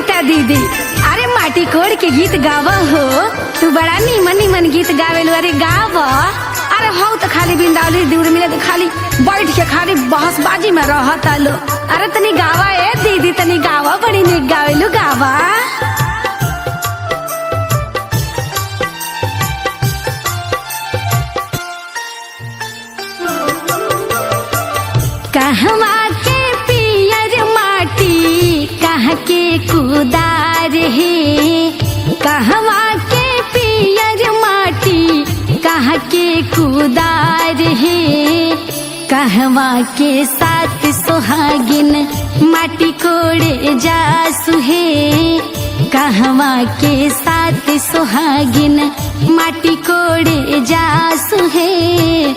नीता दीदी, अरे माटी कोड़ के गीत गावा हो। तू बड़ा नीमन नीमन गीत गावेलू, अरे गावा। अरे हो तो खाली बिंदावली दूर मिले तो खाली बैठ के खाली बहसबाजी में रहता लो। अरे तनी गावा ए दीदी, तनी गावा, बड़ी नीक गावेलू, गावा। कहवा के पियर माटी कहाँ के कुदार है, कहवा के पियर माटी कहाँ के कुदार है। कहवा के साथ सुहागिन माटी कोड़े जासु है, कहवा के साथ सुहागिन माटी कोड़े जासु है,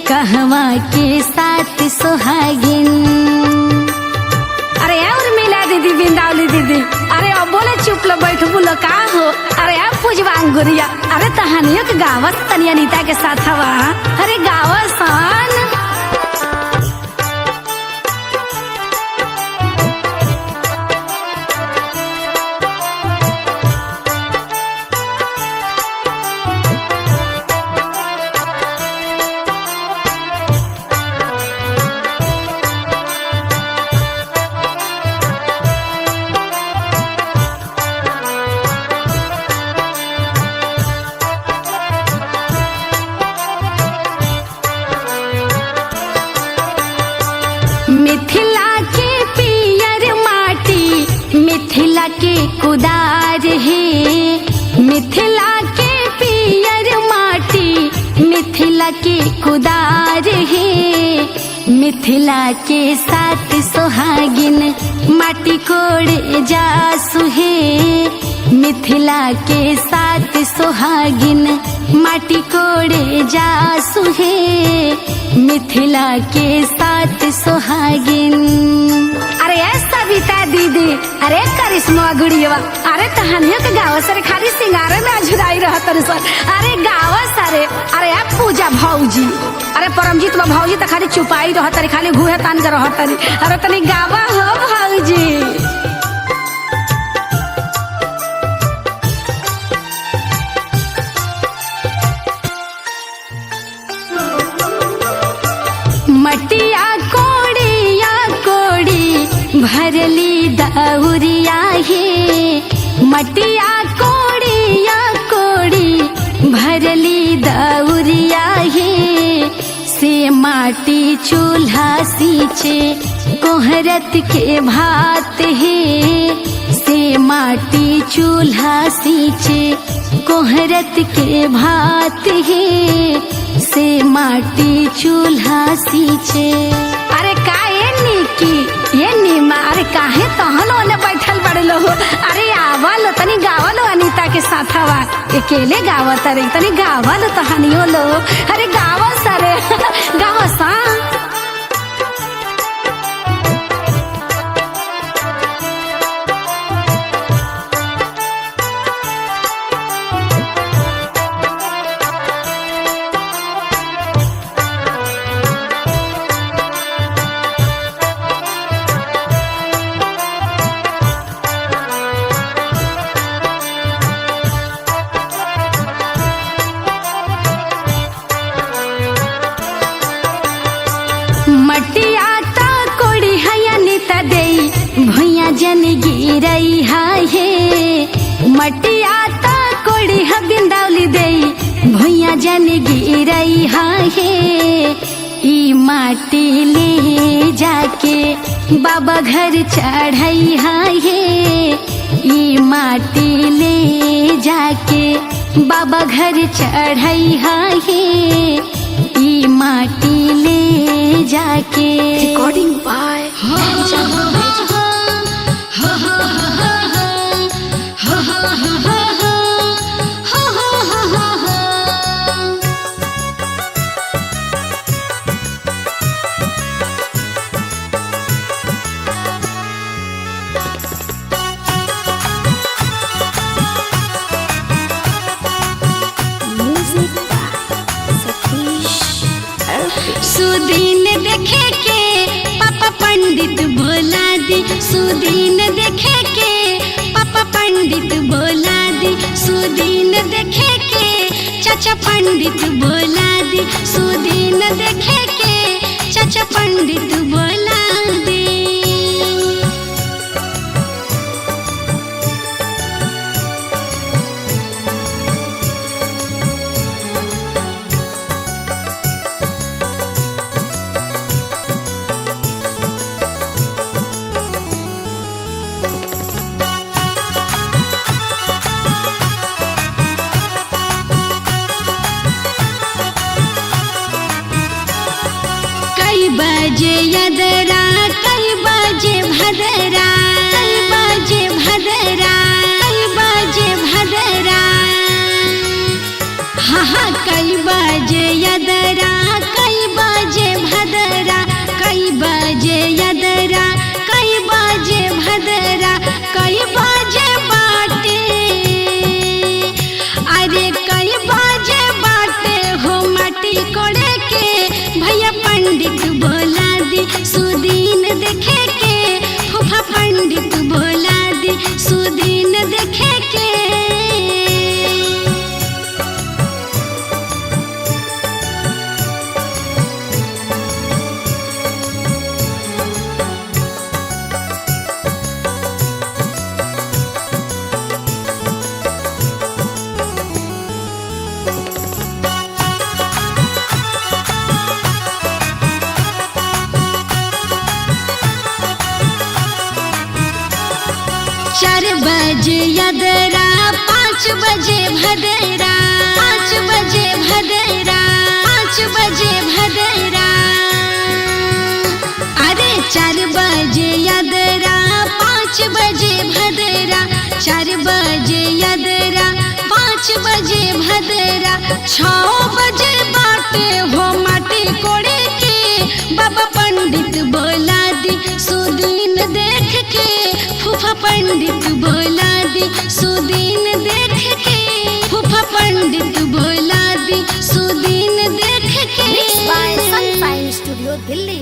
कहवा के साथ सुहागिन। अरे और मिला दीदी, बिंदावली दीदी, अरे अब बोले चुप लो, बैठ बोलो का हो। अरे अब पूजवा अंगुरिया, अरे तहानियों के गावत तनिया नीता के साथ हवा। अरे गावा सान। मिथिला के पियर माटी मिथिला के कुदार है, मिथिला के पियर माटी मिथिला के कुदार है। मिथिला के साथ सुहागिन माटी कोड़े जासु है, मिथिला के साथ सुहागिन माटी कोड़े जासु है, मिथिला के साथ सुहागिन। अरे सविता दीदी, अरे करिश्मा गुड़िया, अरे तहानियों के गाँव सर खाली सिंगारे में अझुराई रहत सर। अरे गाँव सरे, अरे अब पूजा भौजी, अरे परमजीत बा भौजी तो खाली चुपाई रहत, खाली घूहे तान के रहत। अरे तनी गावा हो भौजी। मटिया कोड़िया कोड़ी भरली दौरिया है, मटिया कोड़िया कोड़ी भरली दौरिया है। से माटी चूल्हा सींचे कोहरत के भात है, से माटी चूल्हा सींचे कोहरत के भात है, से माटी चूल्हा सींचे। अरे का ये निकी, ये नीमा, अरे काहे तहलो ने बैठल बड़े लो। अरे आवलो तनी गावलो अनीता के साथ हवा, अकेले गावत रे, तनी गावलो तहानियो लो। अरे गावा सरे, गावा सा। मटिया ता कोड़ी है नीता देई भुइया जन गिरई है, मटिया ता कोड़ी है बिंदावली देई भुइया जन गिरई है। ई माटी ले जाके बाबा घर चढ़ई है, ई माटी ले जाके बाबा घर चढ़ई है, ई माटी ले जाके। रिकॉर्डिंग बाय सुदीन देखे के पापा पंडित भोला दी, सुदीन देखे के पंडित बोला दी सुदीन देखे के चाचा पंडित बोला दी। कई बजे यदरा कई बजे भदरा कई बजे भदरा कई बजे भदरा हाँ कई बजे यदरा कई बजे भदरा कई बजे यदरा कई बजे भदरा कई बजे बाटे अरे कई बजे बाटे हो माटी कोड़े के भैया पंडित बोला दी सुदीन देखे के फूफा पंडित बोला दी सुदीन देखे के। चार बजे यदरा 5 बजे भदरा 5 बजे भदरा 5 बजे भदरा अरे 4 बजे यदरा 5 बजे भदरा 4 बजे यदरा 5 बजे भदरा 6 बजे बाटे हो माटी कोड़े के बाबा पंडित बोला दी सुदीन देख के फूफा पंडित बोला दी सुदीन देख के फूफा पंडित बोला दी सुदीन देख के। Mixed by Sunshine Studio, Delhi.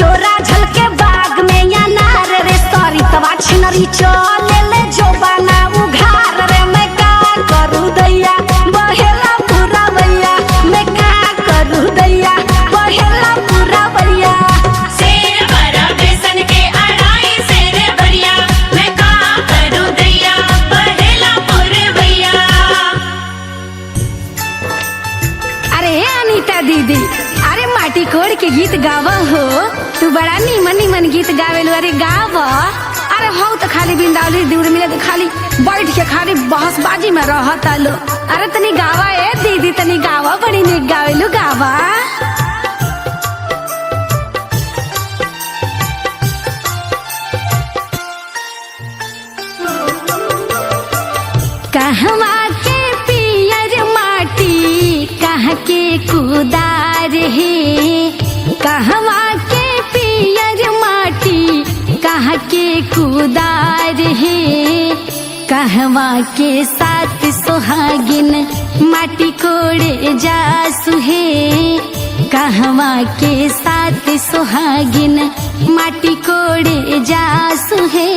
डोरा झलके बाग में या नार रे सॉरी तवा छिनरी चले ले जो बना उघार रे मैं का करू दैया बहेला पूरा भैया मैं का करू दैया बहेला पूरा भैया शेर बड़ा बेसन के अड़ाई शेर बढ़िया मैं का करूं दैया बहेला पूरे भैया। अरे अनीता दीदी अरे माटी कोड़ के गीत गावा हो तू बड़ा नीमन नीमन गीत गावेलू अरे गावा अरे हो तो खाली बिंदावली दूर मिले तो खाली बैठ के खाली बहसबाजी में रहता लो अरे तनी गावा ए दीदी तनी गावा बड़ी निक गावेलू गावा कहवा के पियर माटी कहाँ के कुदार है कहवा के पियर माटी कहाँ के कुदार है कहवा के साथ सुहागिन माटी कोड़े जासु है कहवा के साथ सुहागिन माटी कोड़े जासु है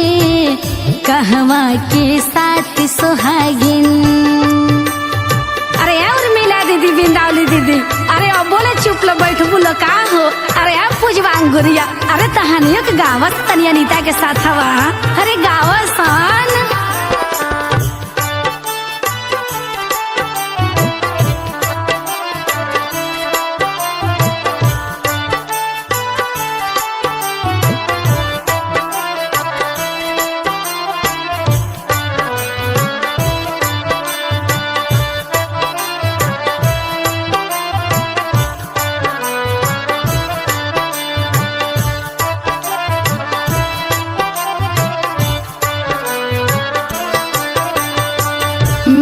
कहवा के साथ सुहागिन। अरे और मिला दीदी बिंदावली दीदी अरे अब बोले चुप लो बैठ बोलो का हो अरे अब पूजवांग गुरिया अरे तहानियों के गावत तनी अनीता के साथ हवा अरे गावसन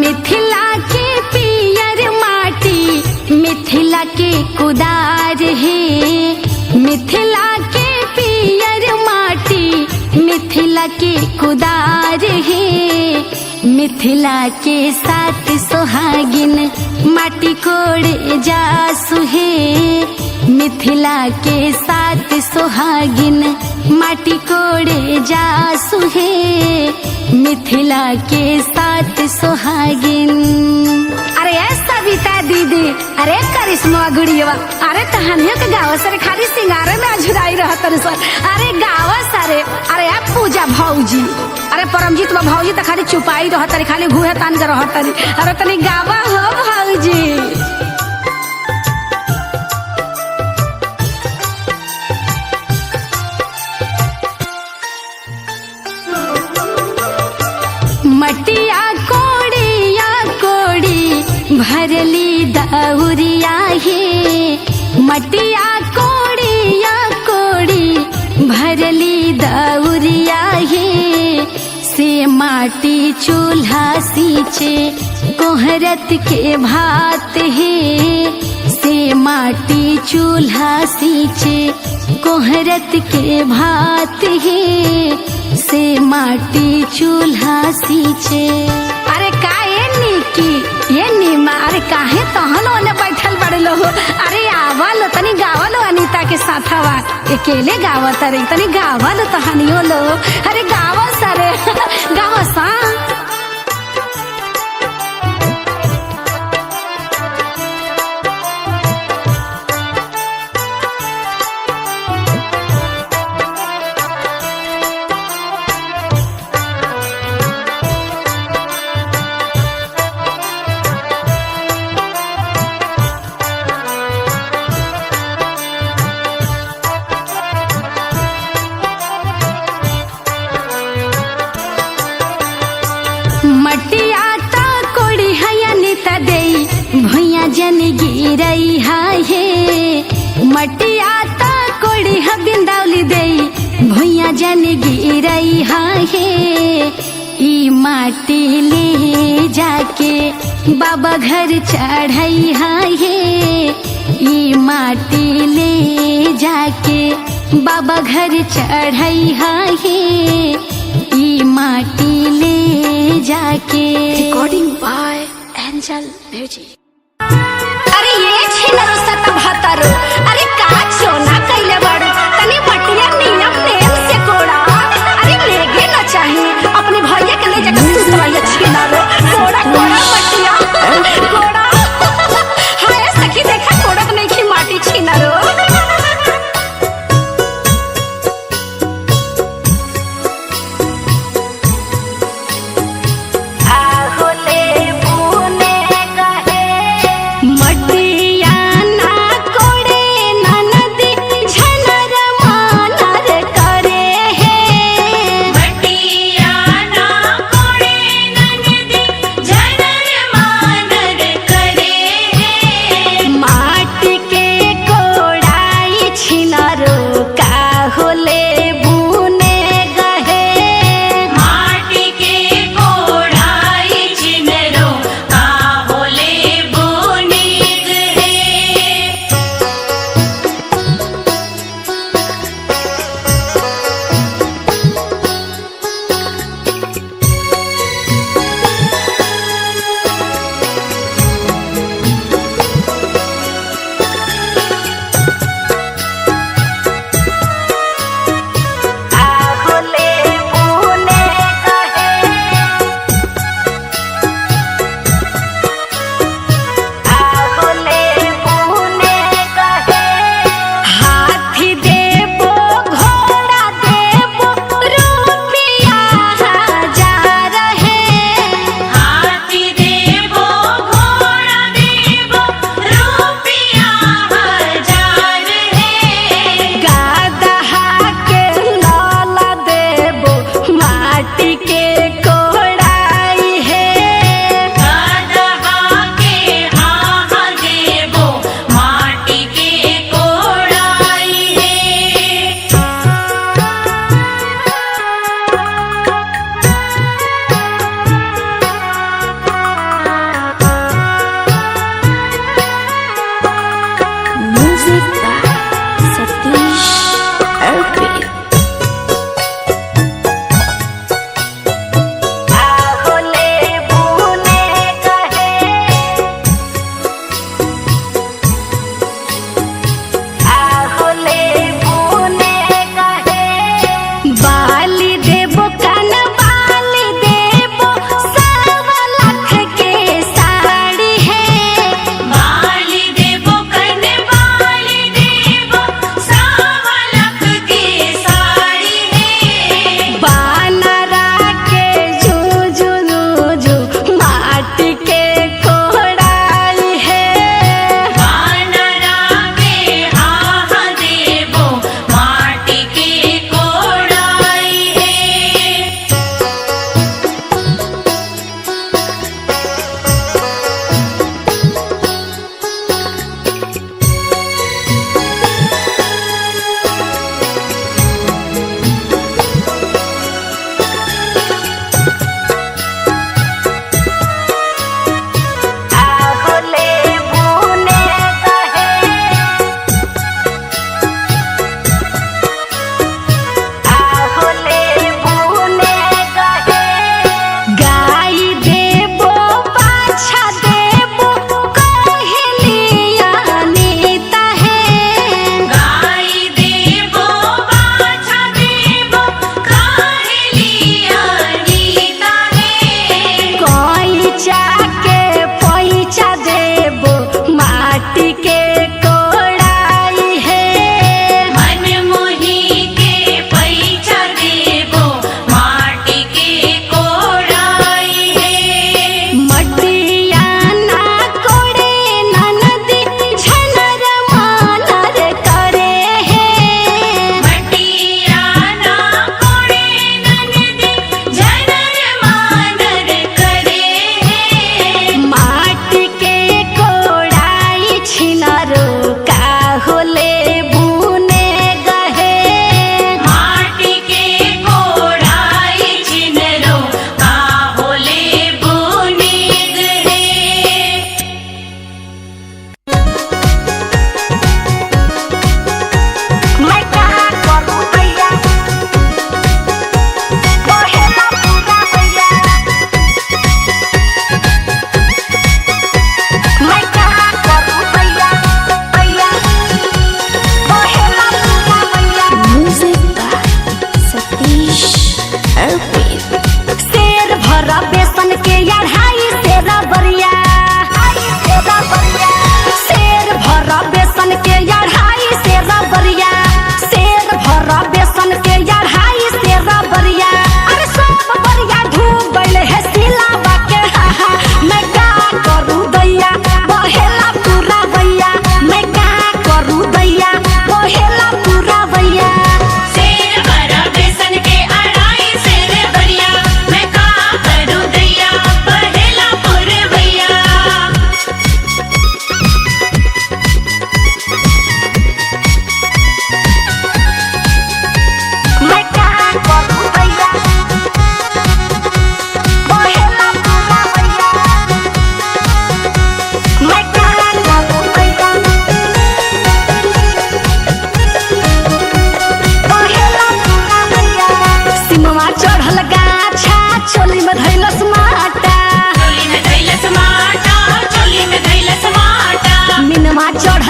मिथिला के पियर माटी मिथिला के कुदार है मिथिला के पियर माटी मिथिला के कुदार है मिथिला के साथ सुहागिन माटी कोड़े जासु है मिथिला के साथ सुहागिन माटी कोड़े जासु है मिथिला के साथ सुहागिन। अरे सविता दीदी अरे करिश्मा गुड़िया अरे तहानियों के गाँव सर खाली सिंगारे में अझुराई रहत सर अरे गाँव सारे अरे आप पूजा भौजी अरे परमजीत भौजी तो खाली चुपाई रहत खाली घूहे तान के रहत अरे तनी गावा हो भौजी। मटिया कोड़िया कोड़ी भरली दौरिया है मटिया कोड़िया कोड़ी भरली दौरिया है से माटी चूल्हा सींचे कोहरत के भात है से माटी चूल्हा सींचे कोहरत के भात है से माटी चूल्हा सींचे। अरे का ये नीमा अरे काहे तहलो ने बैठल बड़े लो अरे आवल तनी गावलो अनीता के साथ हवा अकेले गावत अरे तनी गावल तहनियो लो अरे गाव सरे गाव सा मटिया ता कोड़ी है अनीता देई भुइया जन गिरई है मटिया ता कोड़ी है बिंदावली देई भुइया जन गिरई है ई माटी ले जाके बाबा घर चढ़ई है ई माटी ले जाके बाबा घर चढ़ई है ई माटी ले जाके। Recording by Angel Music. अरे ये छिनरो सत भतरो अरे का सोना कैले बड़ो तनी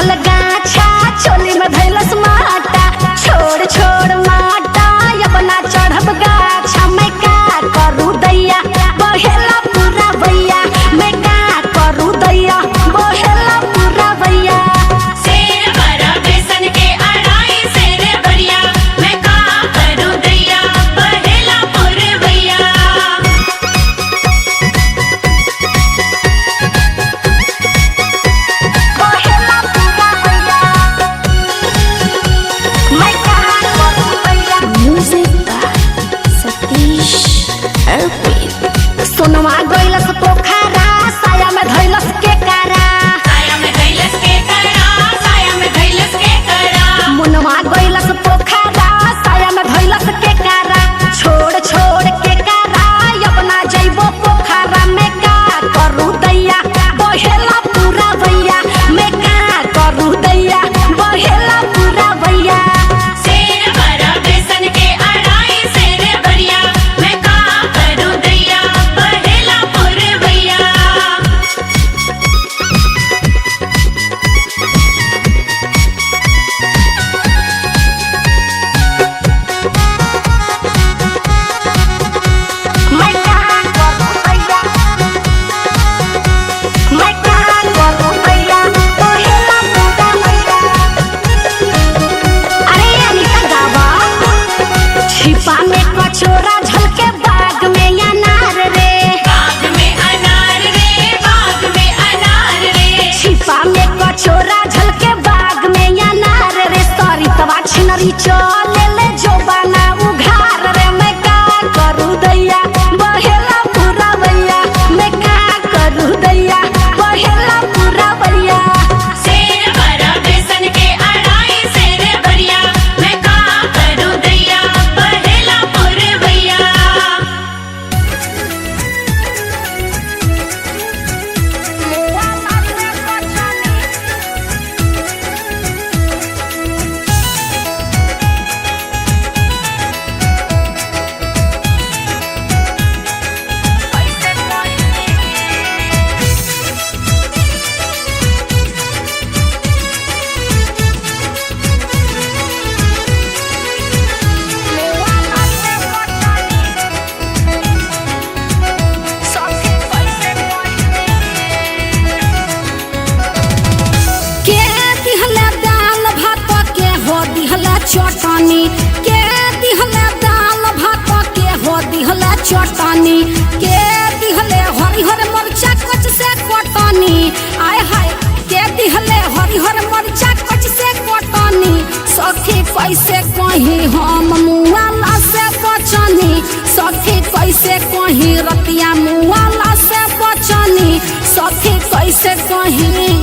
चढ़ल गाछा चोली में धैलस माटा छोड़ छोड़ माटा अपना चढ़ब गाछा मैं का करू दैया बहेला पूरा भैया मैं का करू दैया बहेला पूरा भैया शेर भरा बेसन के अढ़ाई शेर भरिया मैं का करूं दैया बहेला पुरवैया बहेला पूरा भैया मैं का करू दैया Music by Satish Arpit. सोनवा गइलस पोखरा साया में धैलस के कारा साया में धैलस के करा साया में धैलस के करा मुनवा गइलस पोखरा साया में धैलस के कारा छोड़ छोड़ के कारा अपना जइबो पोखरा में का करू दैया बहेला पूरा भैया मैं का करू दैया बहेला पूरा भैया शेर भरा बेसन के अढ़ाई शेर भरिया मैं का करूं दैया बहेला पुरवैया मैं का करू दैया मैं का करू दैया बहेला पूरा भैया अरे अनिका गावा छिपा में कचोरा झलके बाग में अनार रे बाग में अनार रे बाग में अनार रे छिपा में कचोरा झलके बाग में अनार रे सरी तवा छिनरी चले ले जो बना उघार रे मैं का करू दैया बहेला पूरा भैया मैं का करू दैया बहेला पूरा भैया शेर भरा बेसन के अढ़ाई शेर भरिया मैं का करूं दैया बहेला पुरवैया के दिहले दाल भात के हो दिहले चटनी के दिहले दाल भात के हो दिहले चटनी के दिहले हरिहर मरचा कच से कटनी आय हाय के दिहले हरिहर मरचा कच से कटनी सखी कैसे कहीं हम मुआला से बचनी सखी कैसे कहीं रतिया मुआला से बचनी सखी कैसे कहीं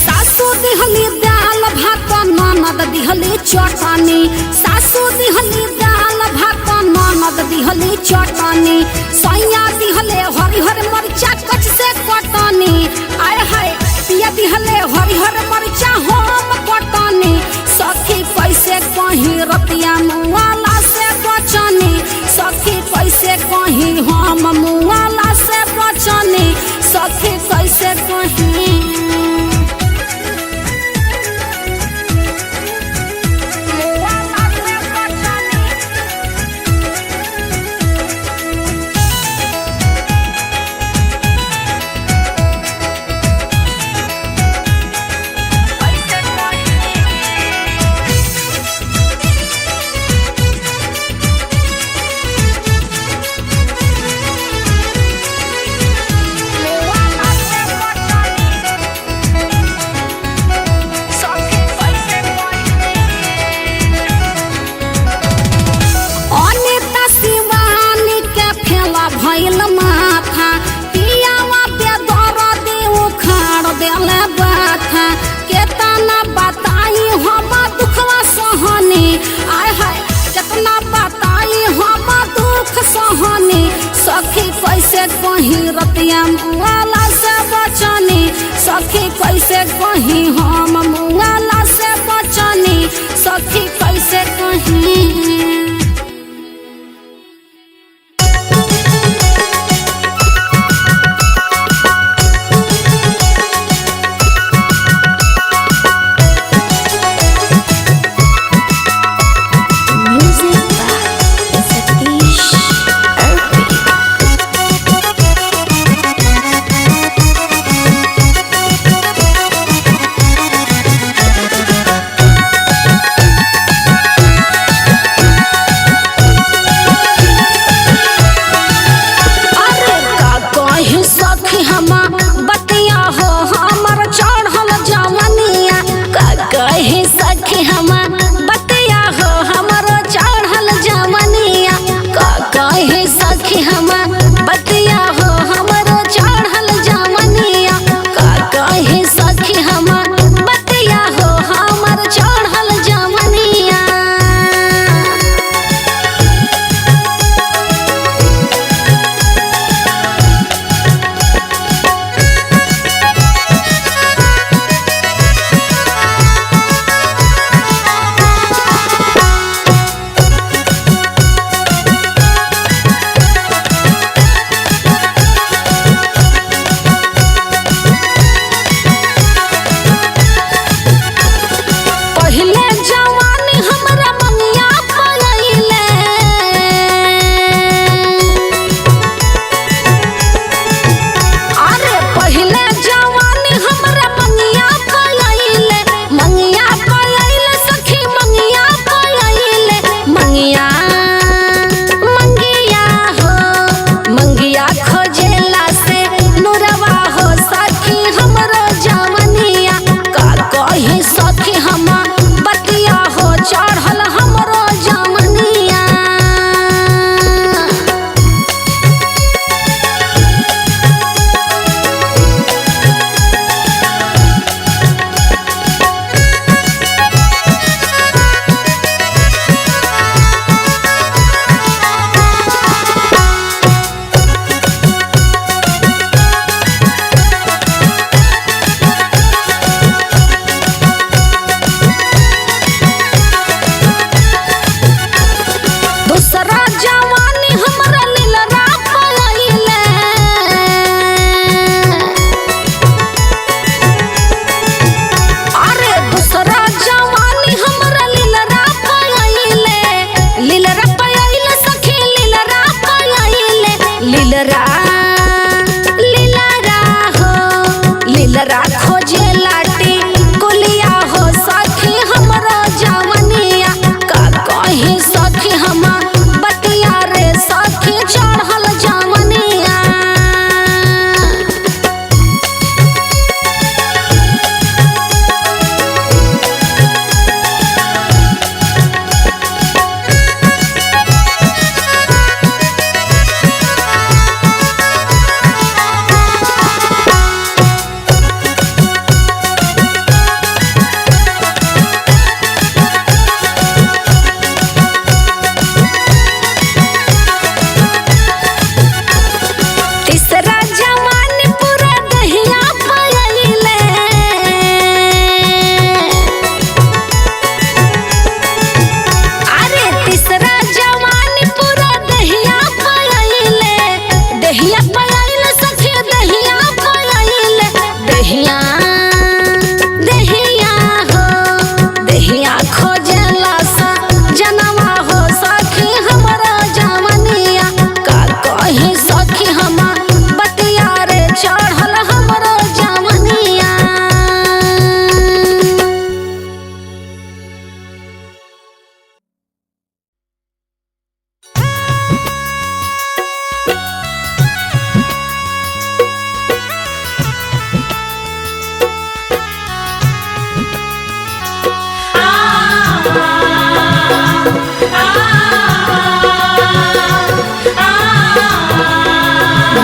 सासू दिहली दाल भात ननद दिहली चटनी सासू दिहली दाल भात ननद दिहली चटनी सैया दिहले हरिहर मरचा कच से कटनी आय हाय पिया दिहले हरिहर मरचा हम कटनी सखी कैसे कहीं रतिया मुआला से बचनी सखी कैसे कहीं हम मुआला से बचनी सखी कैसे कहीं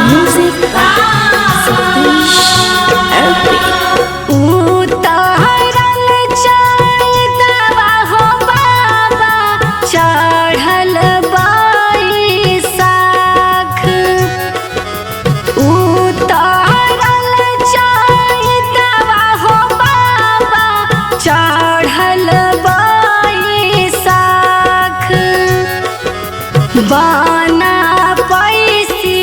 Music by Satish Arpit. उतारल चैतवा हो बाबा चढ़ल बैसाख उतारल चैतवा हो बाबा चढ़ल बैसाख बाना पैसी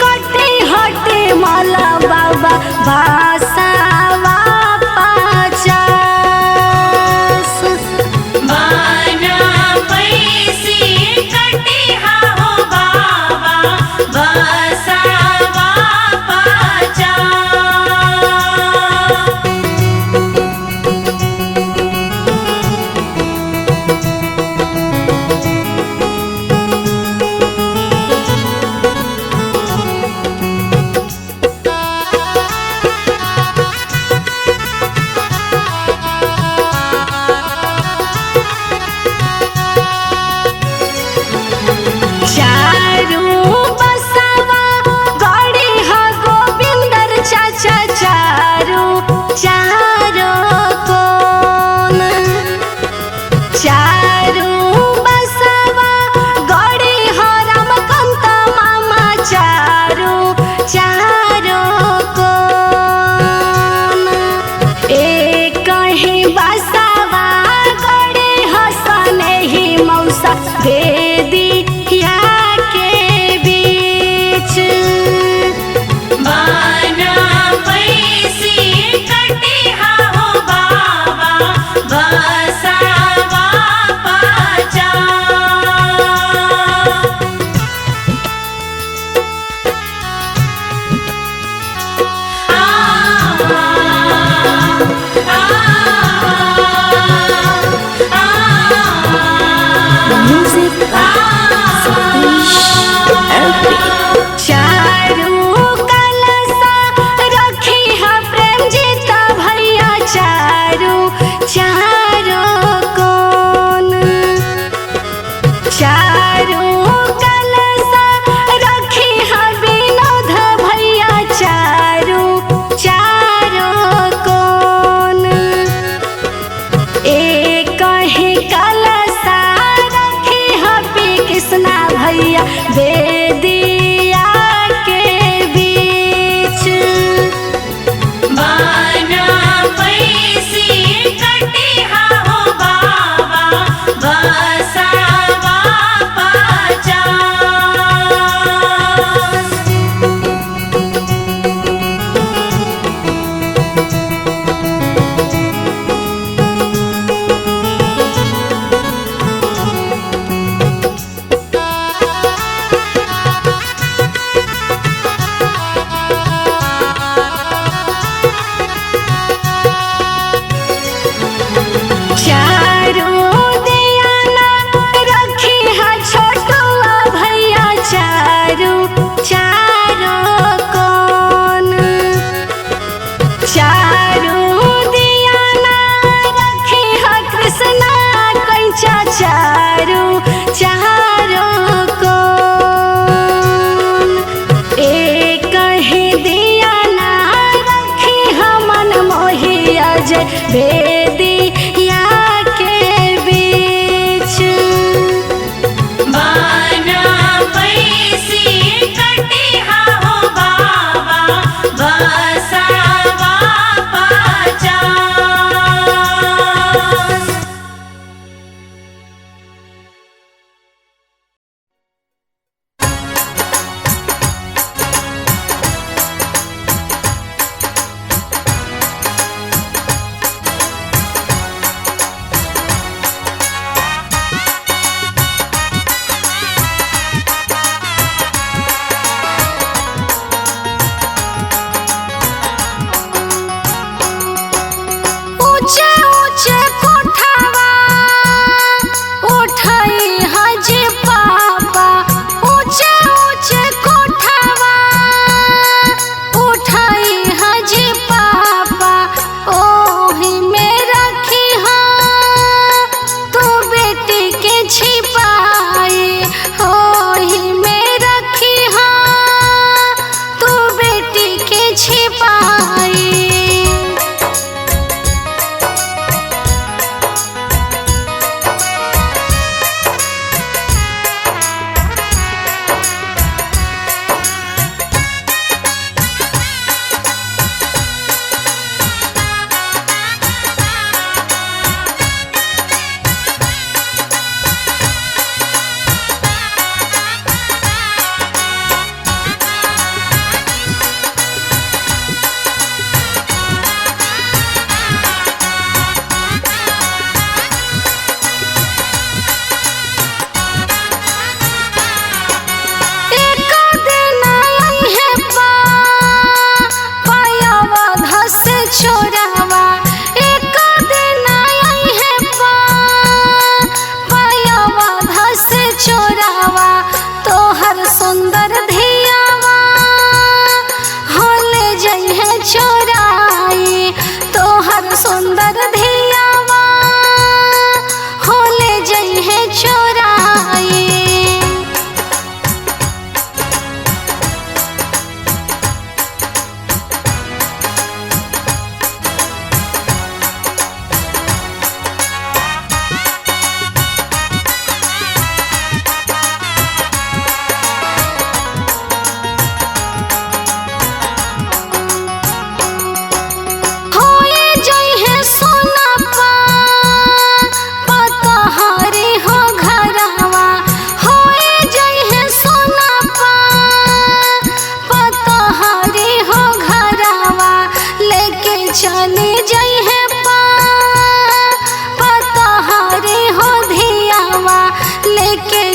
कटी हटे मला बाबा भाषावा पचास बाना पैसी कटिहा हो बाबा बसावा पाचा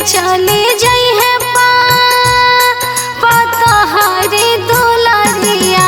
चले जाई है पतहरी दुलरिया।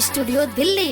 स्टूडियो दिल्ली।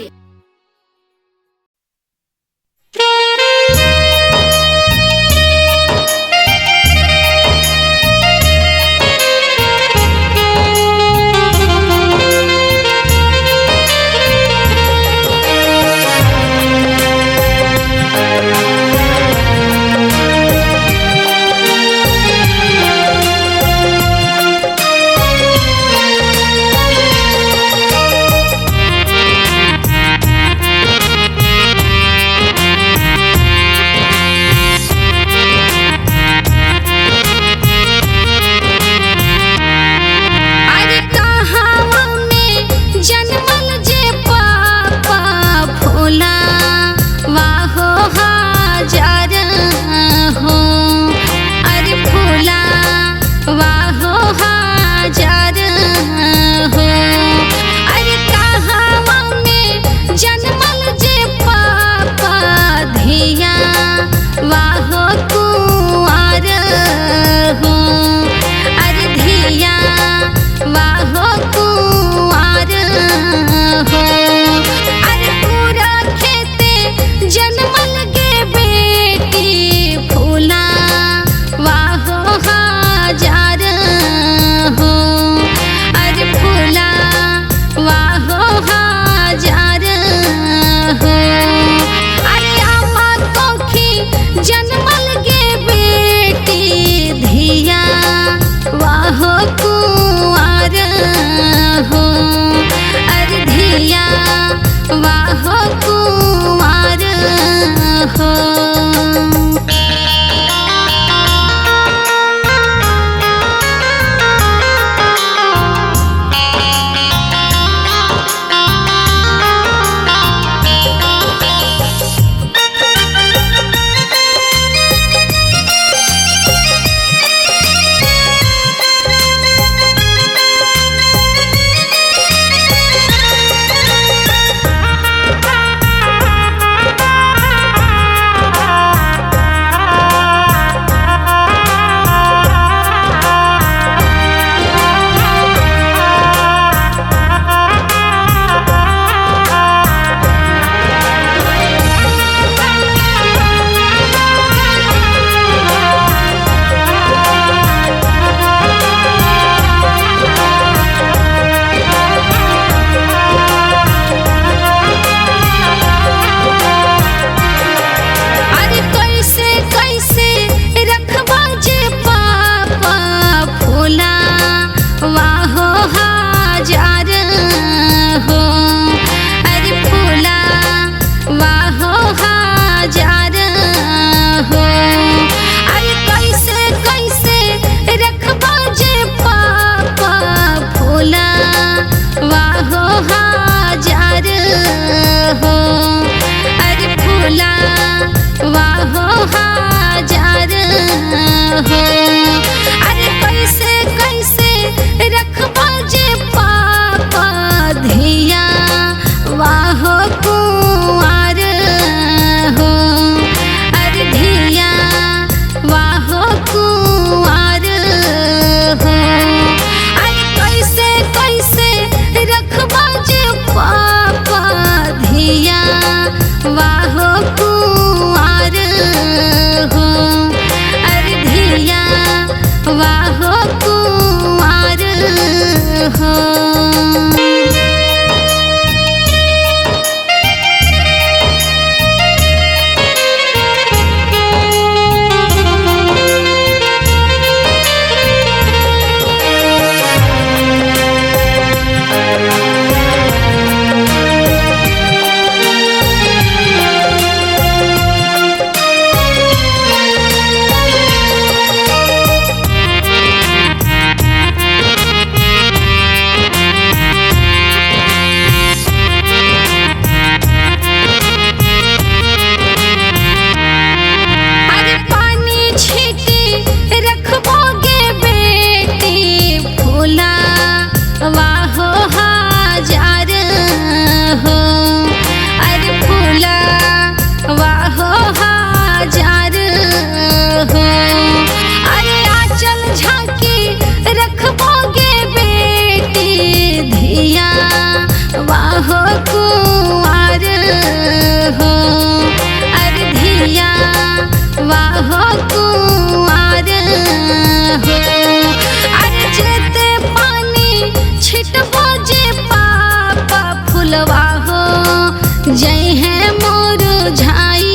जय है मुरझाई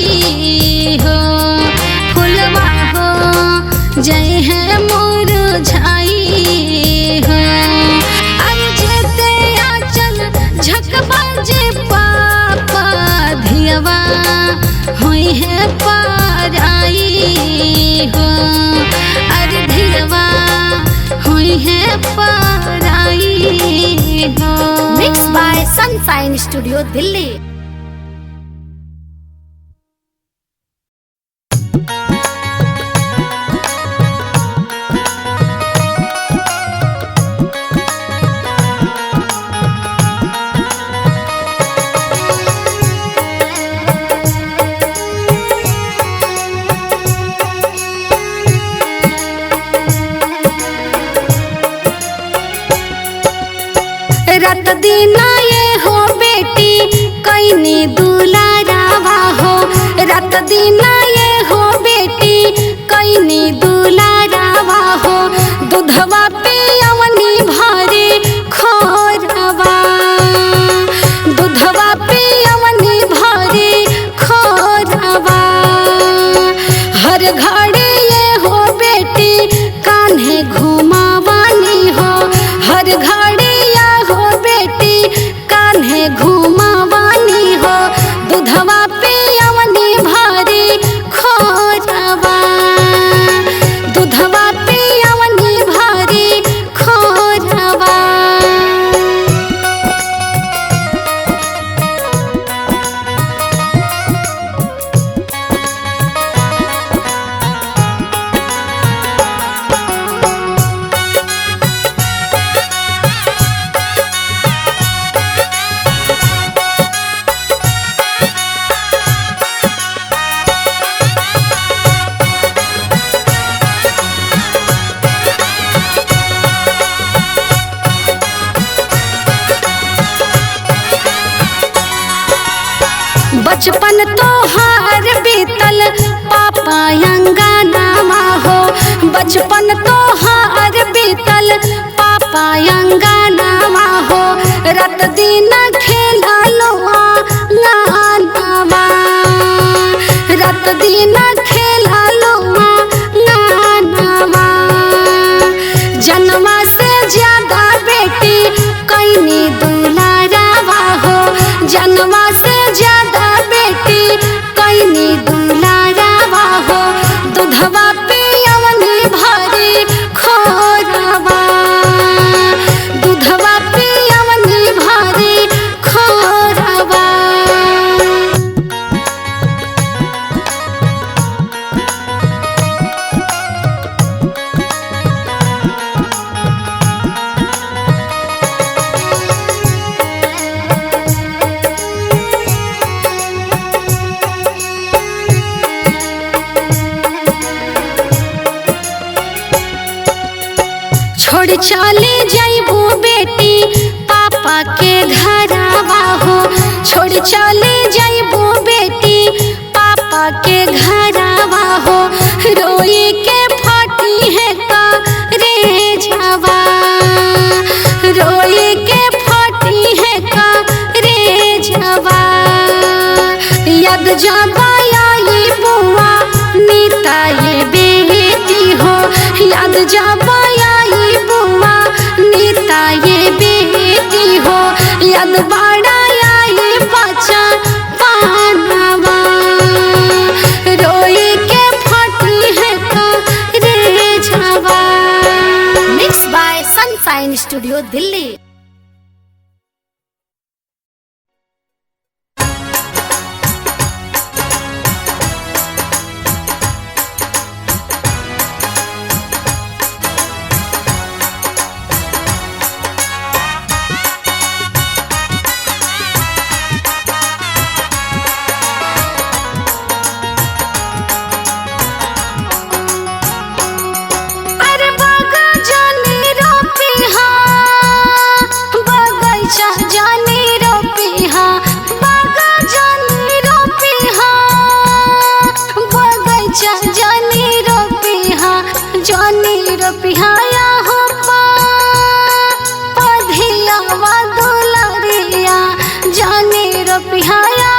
हो फुलवा हो, जय है मुरझाई हो। अरे जेते आचल झकबा जे पापा धियवा होई है पाराई हो। अरे धियवा होई है पाराई हो। Mix by sunshine studio Delhi. रात दीना ये हो बेटी कैनी दुलारावा हो। रात दीना ये हो बेटी कैनी दुलारावा हो। दूधवा पियवनी भरे खोरवा, दूधवा पियवनी भरे खोरवा। हर घड़ी ये हो बेटी कान्हे घुमावानी हो। हर घड़ी कान्हे घुमावानी हो। दूधवा पियवनी भरी खोरवा, दूधवा पियवनी भरी खोरवा। बचपन तोहार बीतल पापा अंगनामा हो। बचपन तोहार बीतल पापा अंगनामा हो। रात दिन खेला लो नानावा, रात दिन खेला लो नानावा। जन्मा से ज्यादा बेटी कैनी दुलारावा हो। जन्मा से ज्यादा बेटी कैनी दुलारावा हो। दूधवा पियवनी भरी खोरवा, दूधवा पियवनी भरी खोरवा। छोड़ चले जाइबू बेटी पापा के घरवा हो। छोड़ चले जाइबू बेटी पापा के घरवा हो। रोई के फटी है का रे झवा, रोई के फटी है का रे झवा। याद जाबा आई बुआ नीता ये बेटी हो। याद जाबा आई बुआ नीता ये बेटी हो। याद बड़ा आई बच्चा पानवा, रोई के फटी है का रे झवा। Mix by sunshine studio Delhi. पिहाया हो पधिया वा दुलरिया जाने रो पिहाया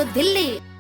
स्टूडियो दिल्ली।